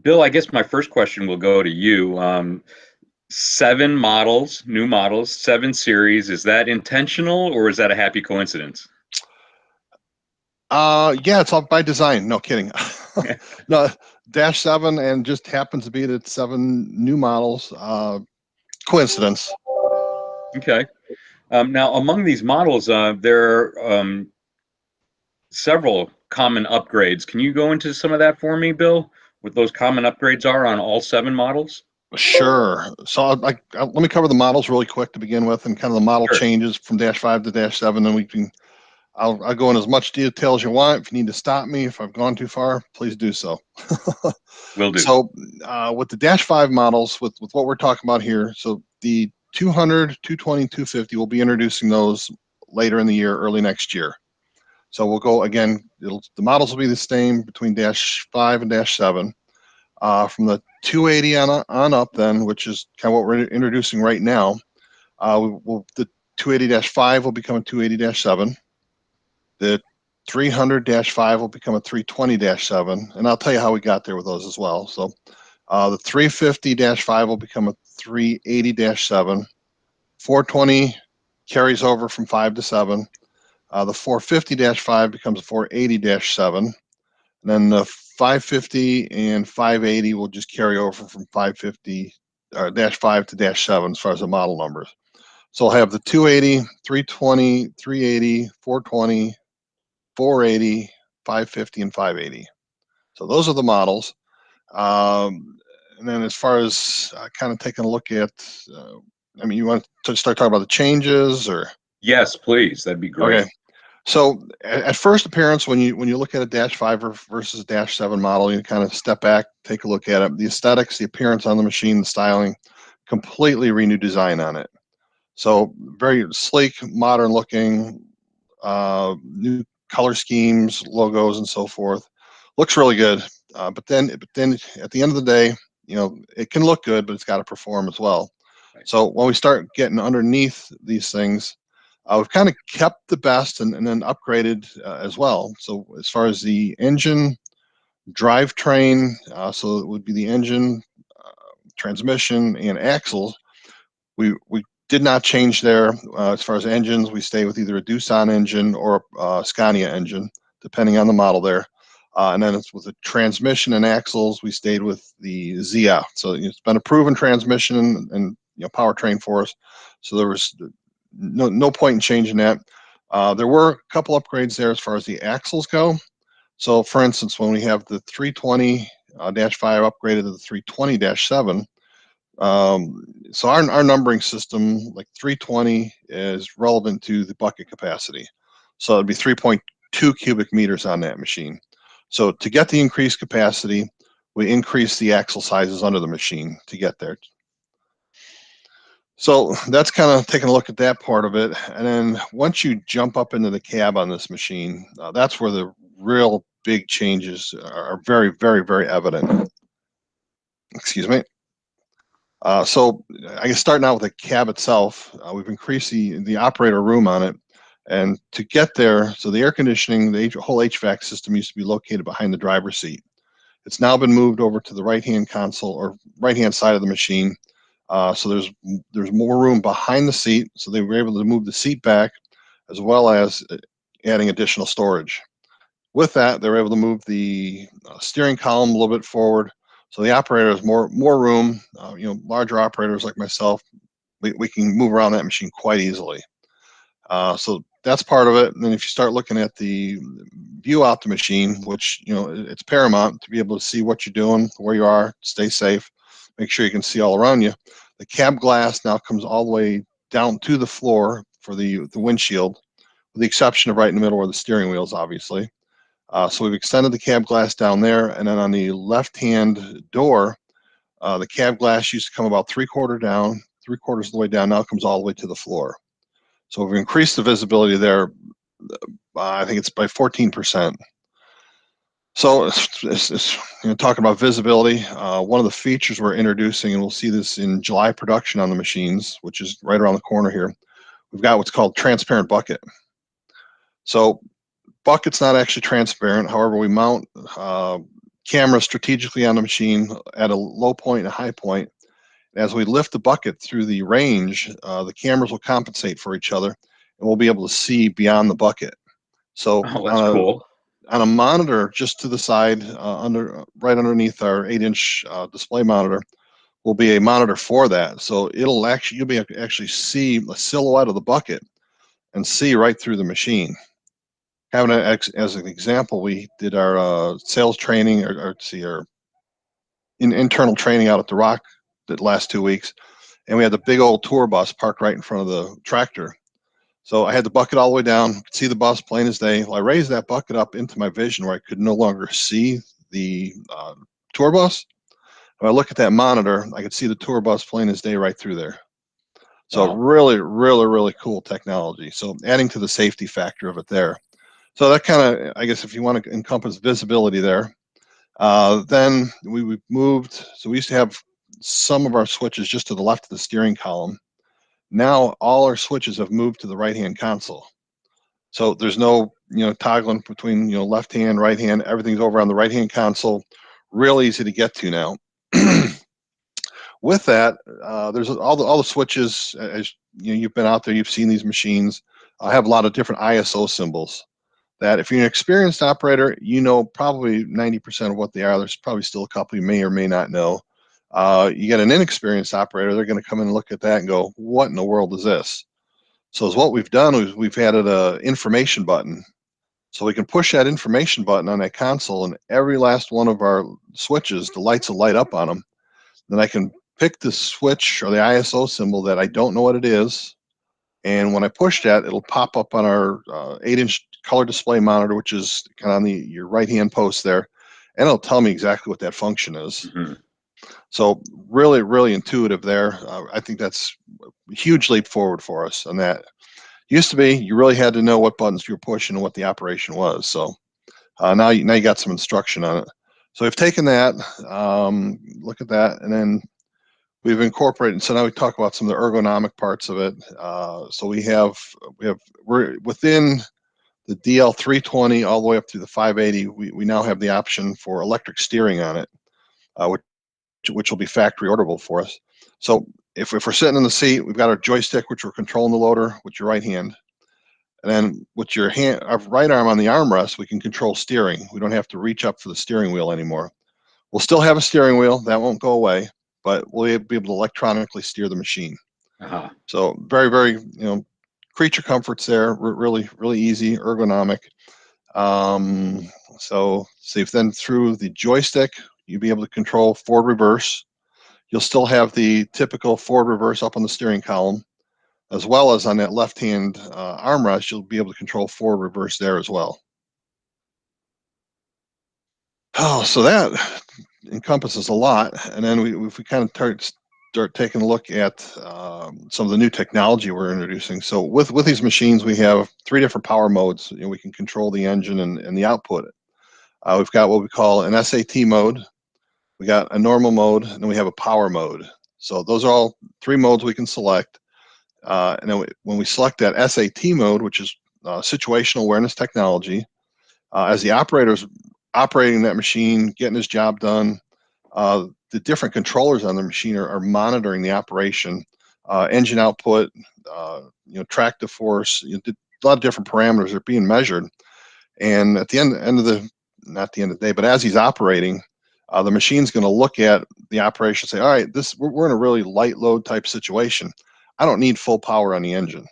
Bill, I guess my first question will go to you. Seven models, new models, seven series. Is that intentional or is that a happy coincidence? Yeah, it's all by design. No kidding. No, Dash 7 and just happens to be that seven new models. Coincidence. Okay. Now, among these models, there are several common upgrades. Can you go into some of that for me, Bill? What those common upgrades are on all seven models? Sure. So let me cover the models really quick to begin with, and kind of the model Sure, changes from Dash 5 to Dash 7. Then I'll go in as much detail as you want. If you need to stop me, if I've gone too far, please do so. will do. So with the Dash 5 models, with what we're talking about here, so the 200, 220, 250, we'll be introducing those later in the year, early next year. So we'll go again, the models will be the same between Dash 5 and Dash 7. From the 280 on up then, which is kind of what we're introducing right now, the 280-5 will become a 280-7. The 300-5 will become a 320-7, and I'll tell you how we got there with those as well. So the 350-5 will become a 380-7. 420 carries over from 5 to 7. The 450-5 becomes a 480-7. And then the 550 and 580 will just carry over from 550 or dash 5 to dash 7 as far as the model numbers. So I'll have the 280, 320, 380, 420, 480, 550, and 580. So those are the models. And then as far as kind of taking a look at, I mean, you want to start talking about the changes or? Yes, please. That'd be great. Okay. So at first appearance, when you look at a Dash 5 versus Dash 7 model, you kind of step back, take a look at it. The aesthetics, the appearance on the machine, the styling, completely renewed design on it. So very sleek, modern looking, new color schemes, logos, and so forth. Looks really good. But then at the end of the day, it can look good, but it's got to perform as well. Right. So when we start getting underneath these things, we've kind of kept the best and then upgraded as well. So as far as the engine, drivetrain, so it would be the engine, transmission, and axles, we did not change there. As far as engines, we stay with either a Doosan engine or a Scania engine, depending on the model there. And then it's with the transmission and axles, we stayed with the ZF. So it's been a proven transmission and powertrain for us. So there was no point in changing that. There were a couple upgrades there as far as the axles go. So for instance, when we have the 320-5 upgraded to the 320-7, so our numbering system, like 320, is relevant to the bucket capacity. So it'd be 3.2 cubic meters on that machine. So to get the increased capacity, we increase the axle sizes under the machine to get there. So that's kind of taking a look at that part of it. And then once you jump up into the cab on this machine, that's where the real big changes are very, very, very evident. Excuse me. So I guess starting out with the cab itself, we've increased the operator room on it. And to get there, so the air conditioning, the whole HVAC system used to be located behind the driver's seat. It's now been moved over to the right-hand console or right-hand side of the machine. So there's more room behind the seat. So they were able to move the seat back as well as adding additional storage. With that, they were able to move the steering column a little bit forward. So the operator has more room. Larger operators like myself, we can move around that machine quite easily. So that's part of it. And then if you start looking at the view out the machine, which it's paramount to be able to see what you're doing, where you are, stay safe, make sure you can see all around you. The cab glass now comes all the way down to the floor for the windshield, with the exception of right in the middle where the steering wheel is, obviously. So we've extended the cab glass down there, and then on the left-hand door, the cab glass used to come about three-quarters of the way down. Now it comes all the way to the floor. So we've increased the visibility there. I think it's by 14%. So it's talking about visibility. One of the features we're introducing, and we'll see this in July production on the machines, which is right around the corner here. We've got what's called transparent bucket. So bucket's not actually transparent. However, we mount camera strategically on the machine at a low point and a high point. As we lift the bucket through the range, the cameras will compensate for each other, and we'll be able to see beyond the bucket. So Oh, that's cool. on a monitor just to the side, right underneath our 8-inch display monitor, will be a monitor for that. So you'll be able to actually see a silhouette of the bucket and see right through the machine. Having as an example, we did our sales training, our internal training out at the Rock the last 2 weeks, and we had the big old tour bus parked right in front of the tractor. So I had the bucket all the way down, could see the bus plain as day. Well, I raised that bucket up into my vision where I could no longer see the tour bus. When I look at that monitor, I could see the tour bus plain as day right through there. So Wow. really, really, really cool technology. So adding to the safety factor of it there. So that kind of, I guess, if you want to encompass visibility there, then we moved. So we used to have some of our switches just to the left of the steering column. Now all our switches have moved to the right-hand console. So there's no, toggling between, left hand, right hand. Everything's over on the right-hand console. Real easy to get to now. With that, there's all the switches. As you've been out there, you've seen these machines. Have a lot of different ISO symbols. That if you're an experienced operator, probably 90% of what they are. There's probably still a couple you may or may not know. You get an inexperienced operator, they're going to come in and look at that and go, "What in the world is this?" So is what we've done is we've added an information button. So we can push that information button on that console, and every last one of our switches, the lights will light up on them. Then I can pick the switch or the ISO symbol that I don't know what it is. And when I push that, it'll pop up on our 8-inch color display monitor, which is kind of on your right-hand post there. And it'll tell me exactly what that function is. Mm-hmm. So really, really intuitive there. I think that's a huge leap forward for us on that. Used to be, you really had to know what buttons you were pushing and what the operation was. So now you got some instruction on it. So we've taken that, look at that, and then we've incorporated. So now we talk about some of the ergonomic parts of it. So we're within the DL320 all the way up through the 580. We now have the option for electric steering on it, which will be factory orderable for us. So if we're sitting in the seat, we've got our joystick, which we're controlling the loader with your right hand. And then with our right arm on the armrest, we can control steering. We don't have to reach up for the steering wheel anymore. We'll still have a steering wheel. That won't go away, but we'll be able to electronically steer the machine. Uh-huh. So very, very, creature comforts there. Really, really easy, ergonomic. So see if then through the joystick, you'll be able to control forward, reverse. You'll still have the typical forward, reverse up on the steering column, as well as on that left-hand armrest, you'll be able to control forward, reverse there as well. Oh, so that encompasses a lot. And then if we kind of start taking a look at some of the new technology we're introducing. So with these machines, we have 3 different power modes. We can control the engine and the output. We've got what we call an SAT mode. We got a normal mode, and then we have a power mode. So those are all 3 modes we can select. And then when we select that SAT mode, which is situational awareness technology, as the operator's operating that machine, getting his job done, the different controllers on the machine are monitoring the operation, engine output, tractive force, a lot of different parameters are being measured. And at the end of not the end of the day, but as he's operating, the machine's going to look at the operation and say, all right, we're in a really light load type situation. I don't need full power on the engine.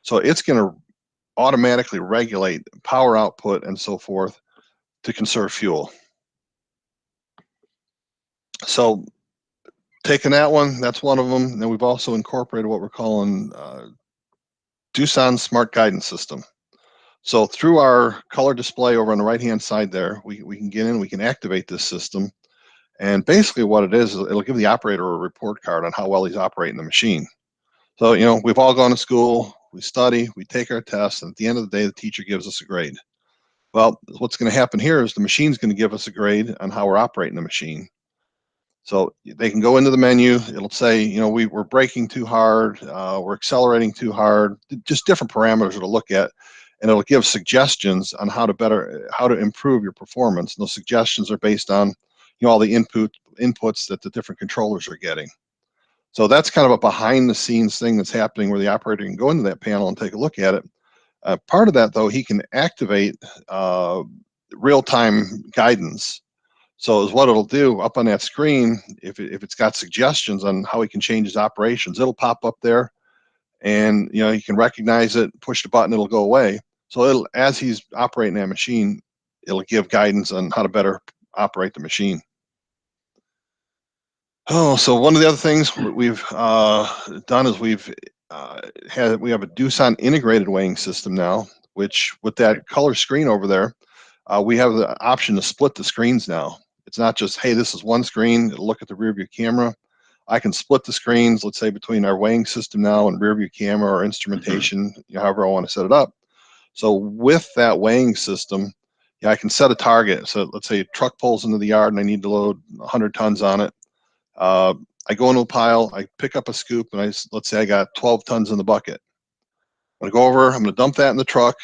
So it's going to automatically regulate power output and so forth to conserve fuel. So taking that one, that's one of them. And then we've also incorporated what we're calling Doosan Smart Guidance System. So through our color display over on the right-hand side there, we can get in, we can activate this system. And basically what it is it'll give the operator a report card on how well he's operating the machine. So, we've all gone to school, we study, we take our tests, and at the end of the day, the teacher gives us a grade. Well, what's going to happen here is the machine's going to give us a grade on how we're operating the machine. So they can go into the menu. It'll say, we're braking too hard, we're accelerating too hard, just different parameters to look at. and it'll give suggestions on how to improve your performance. And those suggestions are based on, all the inputs that the different controllers are getting. So that's kind of a behind the scenes thing that's happening where the operator can go into that panel and take a look at it. Part of that, though, he can activate real-time guidance. So is what it'll do up on that screen, if it's got suggestions on how he can change his operations, it'll pop up there, and he can recognize it, push the button, it'll go away. So as he's operating that machine, it'll give guidance on how to better operate the machine. Oh, so one of the other things we've done is we have a Doosan integrated weighing system now, which with that color screen over there, we have the option to split the screens now. It's not just, hey, this is one screen, it'll look at the rear view camera. I can split the screens, let's say between our weighing system now and rear view camera or instrumentation, however I want to set it up. So with that weighing system, I can set a target. So let's say a truck pulls into the yard and I need to load 100 tons on it. I go into a pile, I pick up a scoop, and let's say I got 12 tons in the bucket. I'm gonna go over, I'm gonna dump that in the truck,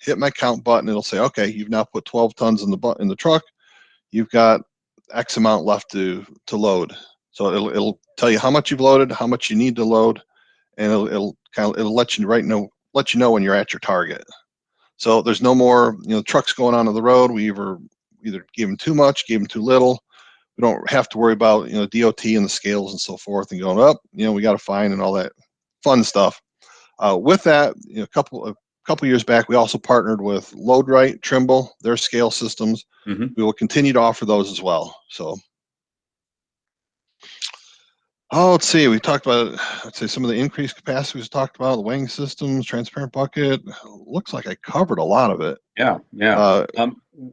hit my count button, it'll say, okay, you've now put 12 tons in the truck, you've got X amount left to load. So it'll tell you how much you've loaded, how much you need to load, and it'll let you know when you're at your target. So there's no more trucks going onto the road. We either gave them too much, gave them too little. We don't have to worry about DOT and the scales and so forth and going up. We got to find and all that fun stuff. With that, a couple years back, we also partnered with LoadRight, Trimble, their scale systems. We will continue to offer those as well. So, let's see. We talked about, let's say, some of the increased capacity we talked about, the weighing systems, transparent bucket. Looks like I covered a lot of it. Yeah.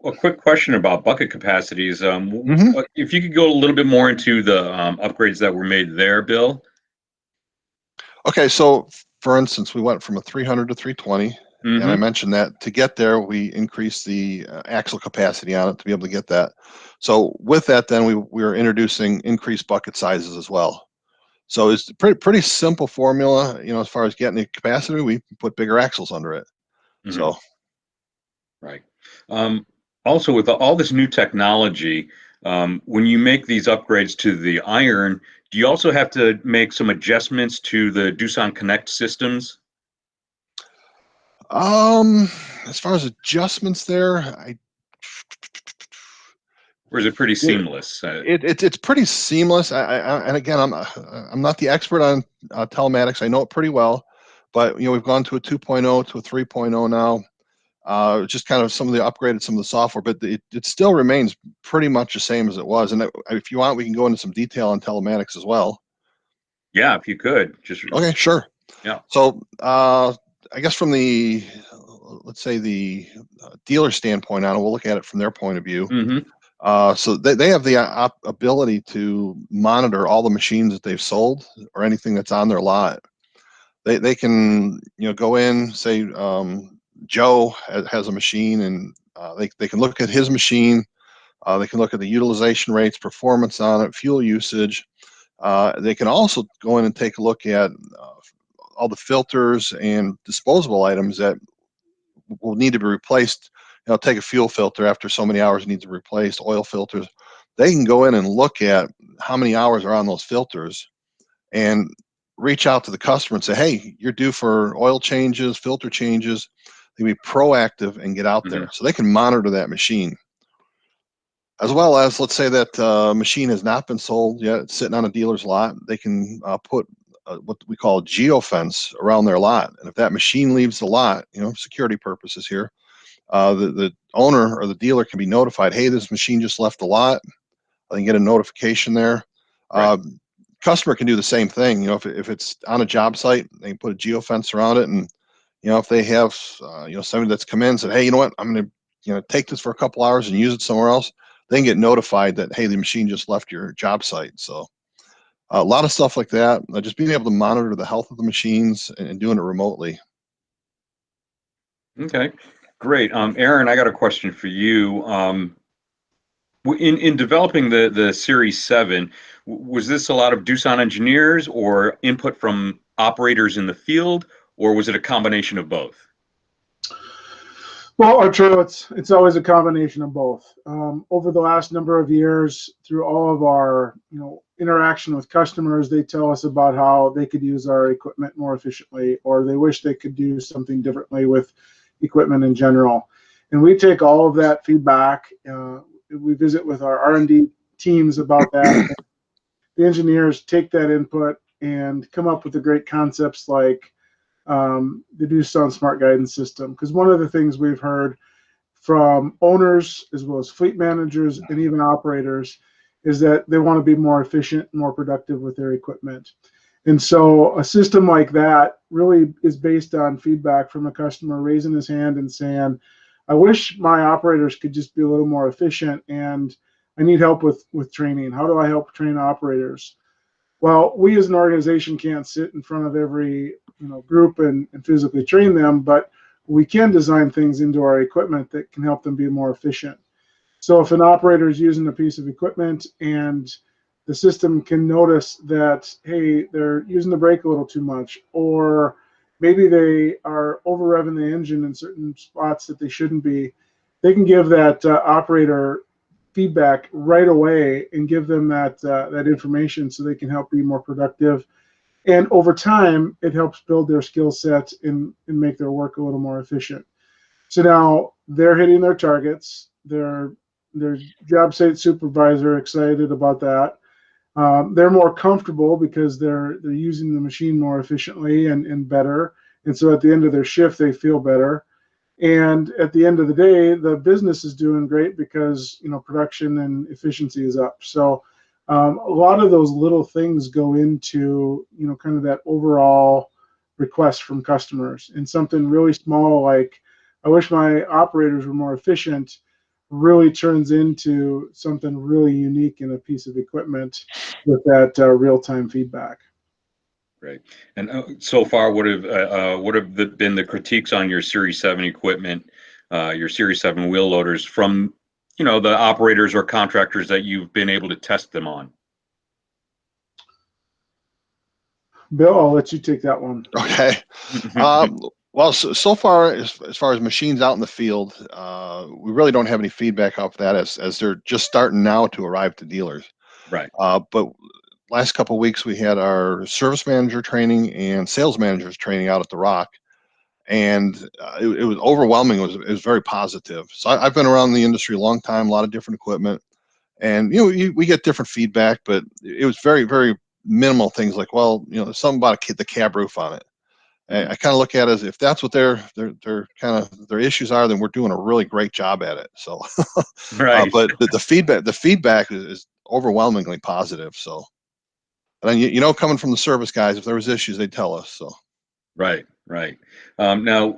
A quick question about bucket capacities. If you could go a little bit more into the upgrades that were made there, Bill. Okay, so for instance, we went from a 300 to 320, and I mentioned that to get there, we increased the axle capacity on it to be able to get that. So with that, then we were introducing increased bucket sizes as well. So it's a pretty simple formula, as far as getting the capacity, we put bigger axles under it. So. Right. Also, with all this new technology, when you make these upgrades to the iron, do you also have to make some adjustments to the Doosan Connect systems? As far as adjustments there, or is it pretty seamless? It's pretty seamless. And again, I'm not the expert on telematics. I know it pretty well, but we've gone to a 2.0 to a 3.0 now. Just kind of some of the software, but it still remains pretty much the same as it was. And if you want, we can go into some detail on telematics as well. Yeah, if you could. Okay, sure. Yeah. So I guess from let's say the dealer standpoint on it, we'll look at it from their point of view. So they have the ability to monitor all the machines that they've sold or anything that's on their lot. They can go in, say Joe has a machine, and they can look at his machine. They can look at the utilization rates, performance on it, fuel usage. They can also go in and take a look at all the filters and disposable items that will need to be replaced. Take a fuel filter after so many hours, it needs to be replaced, oil filters. They can go in and look at how many hours are on those filters and reach out to the customer and say, hey, you're due for oil changes, filter changes. They can be proactive and get out there. So they can monitor that machine. As well as, let's say that machine has not been sold yet, it's sitting on a dealer's lot. They can put what we call a geofence around their lot. And if that machine leaves the lot, security purposes here, the owner or the dealer can be notified, hey, this machine just left the lot. They can get a notification there. Right. Customer can do the same thing. If it's on a job site, they can put a geofence around it. And, if they have, somebody that's come in and said, hey, you know what, I'm going to, take this for a couple hours and use it somewhere else, they can get notified that, hey, the machine just left your job site. So a lot of stuff like that, just being able to monitor the health of the machines and doing it remotely. Okay, great. Aaron, I got a question for you. In developing the Series 7, was this a lot of Doosan engineers or input from operators in the field, or was it a combination of both? Well, Arturo, it's always a combination of both. Over the last number of years, through all of our interaction with customers, they tell us about how they could use our equipment more efficiently, or they wish they could do something differently with equipment in general. And we take all of that feedback. We visit with our R&D teams about that. The engineers take that input and come up with the great concepts like the Doosan Smart Guidance System. Because one of the things we've heard from owners as well as fleet managers and even operators is that they want to be more efficient and more productive with their equipment. And so a system like that really is based on feedback from a customer raising his hand and saying, I wish my operators could just be a little more efficient, and I need help with training. How do I help train operators? Well, we as an organization can't sit in front of every group and physically train them, but we can design things into our equipment that can help them be more efficient. So if an operator is using a piece of equipment and the system can notice that, hey, they're using the brake a little too much, or maybe they are over revving the engine in certain spots that they shouldn't be, they can give that operator feedback right away and give them that information so they can help be more productive. And over time, it helps build their skill set and make their work a little more efficient. So now they're hitting their targets. Their job site supervisor excited about that. They're more comfortable because they're using the machine more efficiently and better. And so at the end of their shift, they feel better. And at the end of the day, the business is doing great because production and efficiency is up. So a lot of those little things go into kind of that overall request from customers. And something really small like, I wish my operators were more efficient, really turns into something really unique in a piece of equipment with that real-time feedback. Right. And so far, what have been the critiques on your Series 7 equipment, your Series 7 wheel loaders from the operators or contractors that you've been able to test them on? Bill, I'll let you take that one. Okay. Well, so far, as far as machines out in the field, we really don't have any feedback off that as they're just starting now to arrive to dealers. Right. But last couple of weeks, we had our service manager training and sales managers training out at the Rock, and it was overwhelming. It was very positive. So I've been around the industry a long time, a lot of different equipment, and we get different feedback, but it was very, very minimal things like, well, there's something about the cab roof on it. I kind of look at it as if that's what their kind of their issues are, then we're doing a really great job at it. So, right. But the feedback is overwhelmingly positive. So, and coming from the service guys, if there was issues, they'd tell us. So, right. Now,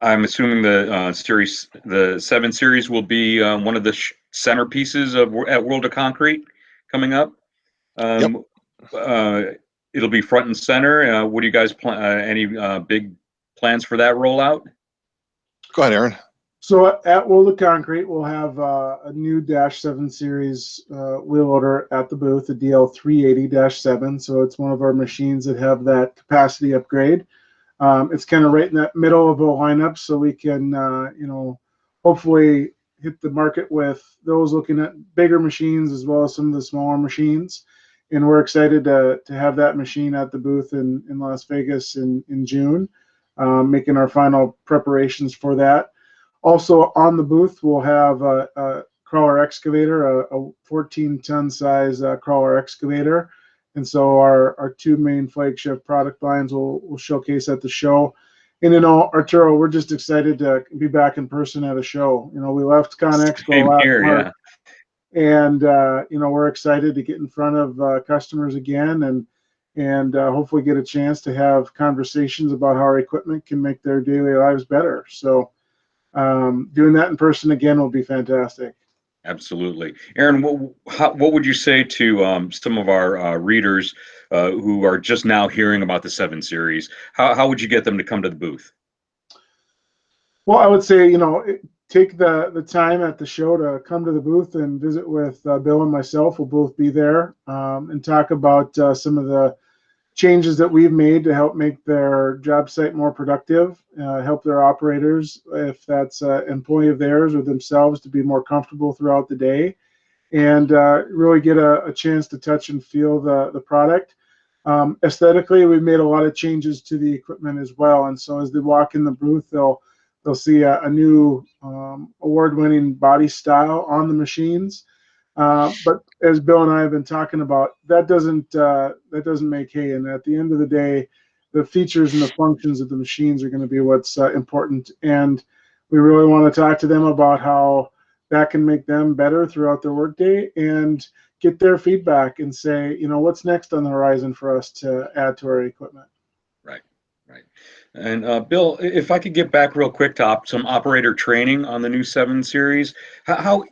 I'm assuming the 7 Series will be one of the centerpieces at World of Concrete coming up. Yep. It'll be front and center. What do you guys plan? Any big plans for that rollout? Go ahead, Aaron. So at World of Concrete, we'll have a new -7 Series wheel loader at the booth, the DL380-7. So it's one of our machines that have that capacity upgrade. It's kind of right in that middle of a lineup, so we can, hopefully hit the market with those looking at bigger machines as well as some of the smaller machines. And we're excited to have that machine at the booth in Las Vegas in June, making our final preparations for that. Also on the booth, we'll have a crawler excavator, a 14-ton size crawler excavator. And so our 2 main flagship product lines will showcase at the show. And Arturo, we're just excited to be back in person at a show. We left ConExpo last March. And we're excited to get in front of customers again and hopefully get a chance to have conversations about how our equipment can make their daily lives better. So doing that in person again will be fantastic. Absolutely. Aaron, what would you say to some of our readers who are just now hearing about the 7 Series? How would you get them to come to the booth? Well, I would say, take the time at the show to come to the booth and visit with Bill and myself. We'll both be there and talk about some of the changes that we've made to help make their job site more productive, help their operators, if that's an employee of theirs or themselves, to be more comfortable throughout the day, and really get a chance to touch and feel the product. Aesthetically, we've made a lot of changes to the equipment as well, and so as they walk in the booth, they'll see a new award-winning body style on the machines. But as Bill and I have been talking about, that doesn't make hay. And at the end of the day, the features and the functions of the machines are going to be what's important. And we really want to talk to them about how that can make them better throughout their workday, and get their feedback and say, what's next on the horizon for us to add to our equipment. Right, right. And Bill, if I could get back real quick to some operator training on the new 7 Series, how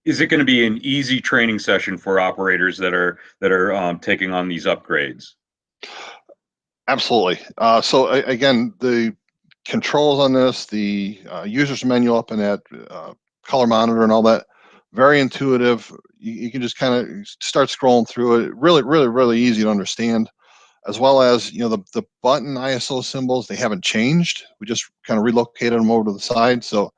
is it going to be an easy training session for operators that are taking on these upgrades? Absolutely. So again, the controls on this, the user's menu up in that color monitor and all that, very intuitive. You can just kind of start scrolling through it. Really, really, really easy to understand. As well as, the button ISO symbols, they haven't changed. We just kind of relocated them over to the side. So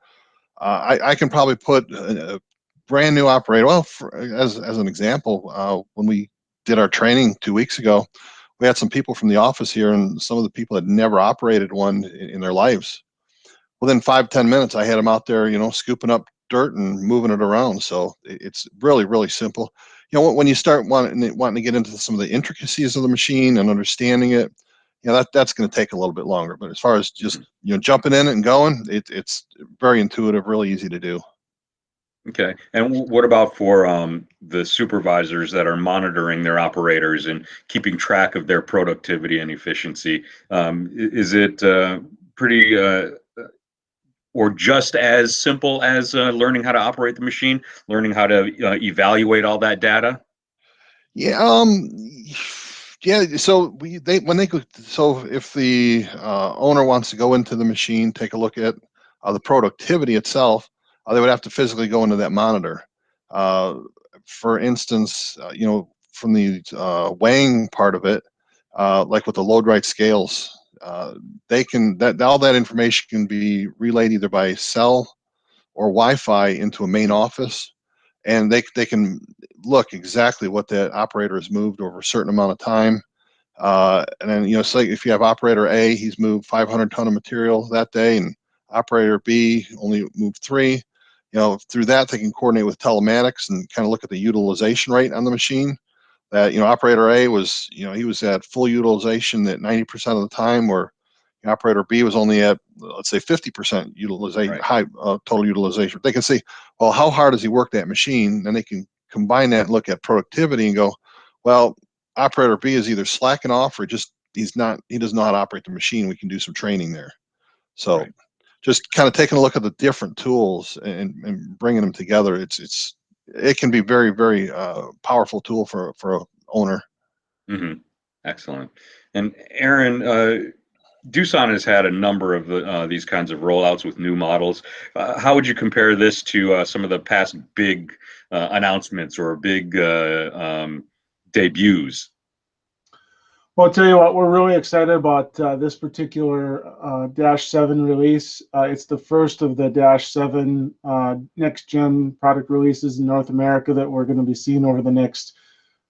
I can probably put a brand new operator, well, as an example, when we did our training 2 weeks ago, we had some people from the office here, and some of the people had never operated one in their lives. Within 5-10 minutes, I had them out there, scooping up dirt and moving it around. So it's really, really simple. When you start wanting to get into some of the intricacies of the machine and understanding it, that's going to take a little bit longer. But as far as just jumping in it and going, it's very intuitive, really easy to do. Okay. And what about for the supervisors that are monitoring their operators and keeping track of their productivity and efficiency? Is it pretty or just as simple as learning how to operate the machine, learning how to evaluate all that data? Yeah. Yeah. So so if the owner wants to go into the machine, take a look at the productivity itself, they would have to physically go into that monitor. For instance, from the weighing part of it, like with the load right scales, they can all that information can be relayed either by cell or Wi-Fi into a main office, and they can look exactly what that operator has moved over a certain amount of time. And then, say if you have operator A, he's moved 500 ton of material that day, and operator B only moved 3. Through that, they can coordinate with telematics and kind of look at the utilization rate on the machine. That, operator A was, he was at full utilization at 90% of the time, where operator B was only at, let's say, 50% utilization, Right. high total utilization. They can see, well, how hard does he work that machine? Then they can combine that and look at productivity and go, well, operator B is either slacking off or just he does not know how to operate the machine. We can do some training there. So Right. just kind of taking a look at the different tools and bringing them together, it can be very, very powerful tool for a owner. Mm-hmm. Excellent. And Aaron, Doosan has had a number of these kinds of rollouts with new models. How would you compare this to some of the past big announcements or big debuts? Well, I'll tell you what, we're really excited about this particular Dash 7 release. It's the first of the Dash 7 next-gen product releases in North America that we're going to be seeing over the next,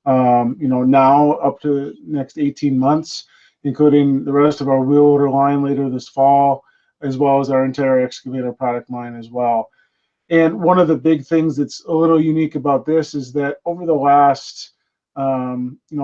now up to next 18 months, including the rest of our wheel loader line later this fall, as well as our entire excavator product line as well. And one of the big things that's a little unique about this is that over the last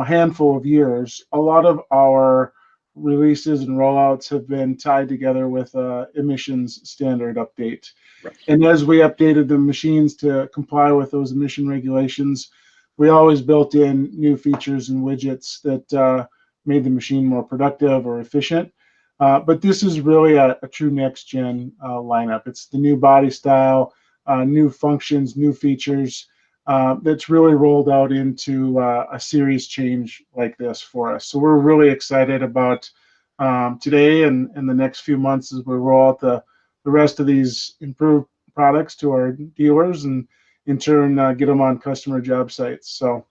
handful of years, a lot of our releases and rollouts have been tied together with emissions standard update. Right. And as we updated the machines to comply with those emission regulations, we always built in new features and widgets that made the machine more productive or efficient. But this is really a true next-gen lineup. It's the new body style, new functions, new features, that's really rolled out into a series change like this for us. So we're really excited about today and the next few months as we roll out the rest of these improved products to our dealers and in turn get them on customer job sites. So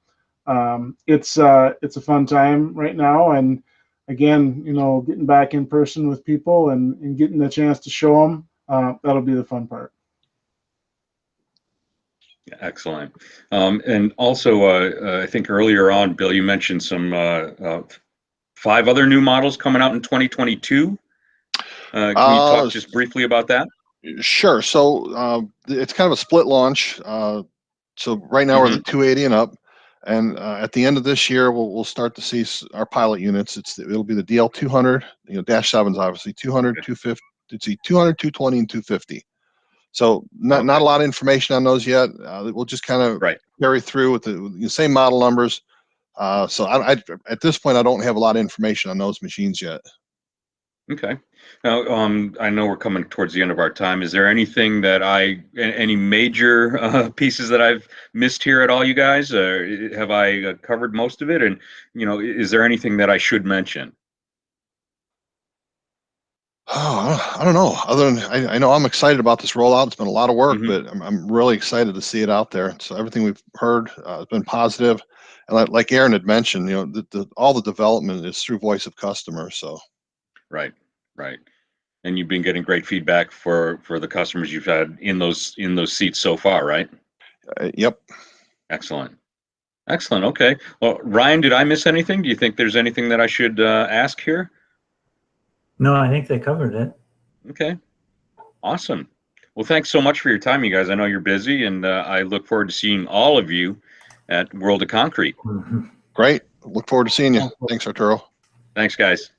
It's a fun time right now, and again, getting back in person with people and getting the chance to show them, that'll be the fun part. Excellent. And also, I think earlier on, Bill, you mentioned some 5 other new models coming out in 2022. Can you talk just briefly about that? Sure. So it's kind of a split launch. So right now we're the 280 and up, and at the end of this year we'll start to see our pilot units. It'll be the DL 200, dash 7s obviously 200, 250. It's 200, 220, and 250. So not a lot of information on those yet. We'll just kind of carry through with the same model numbers. So I at this point I don't have a lot of information on those machines yet. Okay. Now, I know we're coming towards the end of our time. Is there anything that any major pieces that I've missed here at all, you guys? Have I covered most of it? And, is there anything that I should mention? Oh, I don't know. Other than I know I'm excited about this rollout. It's been a lot of work, but I'm really excited to see it out there. So everything we've heard has been positive. And like Aaron had mentioned, all the development is through voice of customer. So. Right. And you've been getting great feedback for the customers you've had in those seats so far, right? Yep. Excellent. Okay. Well, Ryan, did I miss anything? Do you think there's anything that I should ask here? No, I think they covered it. Okay. Awesome. Well, thanks so much for your time, you guys. I know you're busy, and I look forward to seeing all of you at World of Concrete. Great. Look forward to seeing you. Thanks, Arturo. Thanks, guys.